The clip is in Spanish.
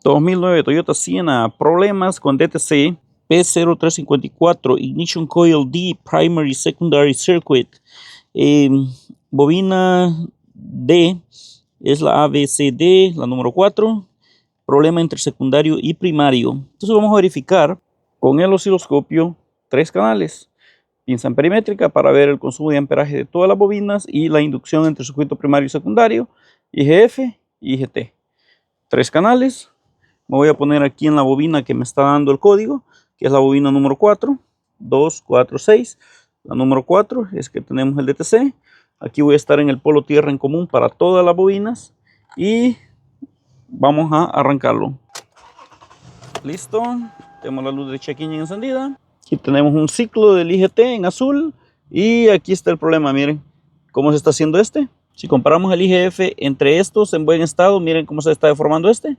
2009 Toyota Sienna, problemas con DTC, P0354, Ignition Coil D, Primary Secondary Circuit, bobina D, es la ABCD, la número 4, problema entre secundario y primario. Entonces vamos a verificar con el osciloscopio 3 canales, pinza perimétrica para ver el consumo de amperaje de todas las bobinas y la inducción entre circuito primario y secundario, IGF y IGT. 3 canales. Me voy a poner aquí en la bobina que me está dando el código, que es la bobina número 4, 2, 4, 6. La número 4 es que tenemos el DTC. Aquí voy a estar en el polo tierra en común para todas las bobinas y vamos a arrancarlo. Listo, tenemos la luz de check-in encendida. Aquí tenemos un ciclo del IGT en azul y aquí está el problema. Miren cómo se está haciendo este. Si comparamos el IGF entre estos en buen estado, miren cómo se está deformando este.